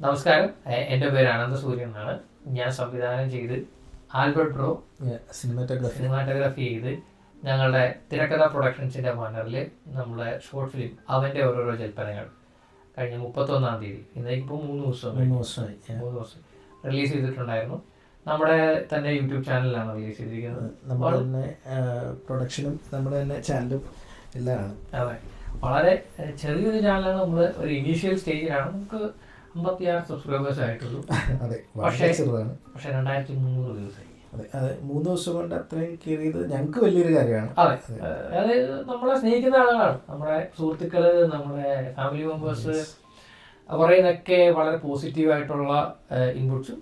നമസ്കാരം, എൻ്റെ പേര് അനന്ത സൂര്യൻ എന്നാണ്. ഞാൻ സംവിധാനം ചെയ്ത് ആൽബർട്ട് ബ്രോ സിനിമാറ്റോഗ്രാഫി ചെയ്ത് ഞങ്ങളുടെ തിരക്കഥാ പ്രൊഡക്ഷൻസിൻ്റെ ബാനറിൽ നമ്മളെ ഷോർട്ട് ഫിലിം അവൻ്റെ ഓരോരോ ജൽപ്പനങ്ങൾ കഴിഞ്ഞ 31-ാം തീയതി, ഇന്നേക്കിപ്പോൾ 3 ദിവസം റിലീസ് ചെയ്തിട്ടുണ്ടായിരുന്നു. നമ്മുടെ തന്നെ യൂട്യൂബ് ചാനലിലാണ് റിലീസ് ചെയ്തിരിക്കുന്നത്. നമ്മുടെ തന്നെ പ്രൊഡക്ഷനും നമ്മുടെ തന്നെ ചാനലും എല്ലാമാണ്. അതെ, വളരെ ചെറിയൊരു ചാനലാണ്. നമ്മൾ ഒരു ഇനീഷ്യൽ സ്റ്റേജിലാണ്. നമുക്ക് 56 സബ്സ്ക്രൈബേഴ്സ് ആയിട്ടുള്ളൂ. അതെ, പക്ഷേ ചെറുതാണ്. 2300 ദിവസമായി. അതെ, 3 ദിവസം കൊണ്ട് അത്രയും കയറിയത് ഞങ്ങൾക്ക് വലിയൊരു കാര്യമാണ്. അതെ, അതായത് നമ്മളെ സ്നേഹിക്കുന്ന ആളുകളാണ്, നമ്മുടെ സുഹൃത്തുക്കള്, നമ്മുടെ ഫാമിലി മെമ്പേഴ്സ് പറയുന്നൊക്കെ വളരെ പോസിറ്റീവായിട്ടുള്ള ഇൻപുട്സും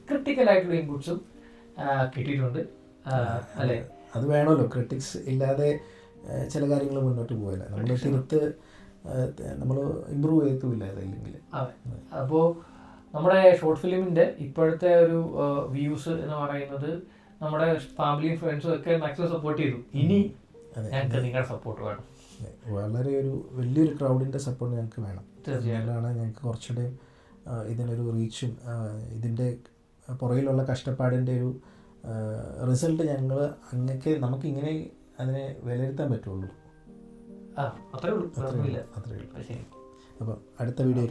ക്രിട്ടിക്കലായിട്ടുള്ള ഇൻപുട്സും കിട്ടിയിട്ടുണ്ട്. അല്ലേ, അത് വേണമല്ലോ. ക്രിട്ടിക്സ് ഇല്ലാതെ ചില കാര്യങ്ങൾ മുന്നോട്ട് പോകില്ല. നമ്മൾ തിരുത്ത് നമ്മൾ ഇമ്പ്രൂവ് ചെയ്യത്തുമില്ല അതല്ലെങ്കിൽ. അതെ, അപ്പോൾ നമ്മുടെ ഷോർട്ട് ഫിലിമിൻ്റെ ഇപ്പോഴത്തെ ഒരു വ്യൂസ് എന്ന് പറയുന്നത് നമ്മുടെ ഫാമിലിയും ഫ്രണ്ട്സും ഒക്കെ മാക്സിമം സപ്പോർട്ട് ചെയ്തു. ഇനി ഞങ്ങൾക്ക് നിങ്ങളുടെ സപ്പോർട്ട് വേണം. വളരെ ഒരു വലിയൊരു ക്രൗഡിൻ്റെ സപ്പോർട്ട് ഞങ്ങൾക്ക് വേണം. തീർച്ചയായും ഞങ്ങൾക്ക് കുറച്ചുകൂടെ ഇതിനൊരു റീച്ചും ഇതിൻ്റെ പുറകിലുള്ള കഷ്ടപ്പാടിൻ്റെ ഒരു റിസൾട്ട് ഞങ്ങൾ നമുക്കിങ്ങനെ അതിനെ വിലയിരുത്താൻ പറ്റുള്ളൂ. അത്രേ ഉള്ളൂ. അപ്പം അടുത്ത വീഡിയോ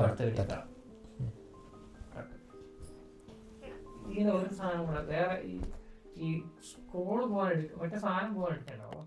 ഇങ്ങനെ ഒരു സാധനം കൂടെ വേറെ ഈ സ്ക്രോള് പോകാൻ മറ്റേ സാധനം പോകാൻ എടുക്കണ്ടാവോ?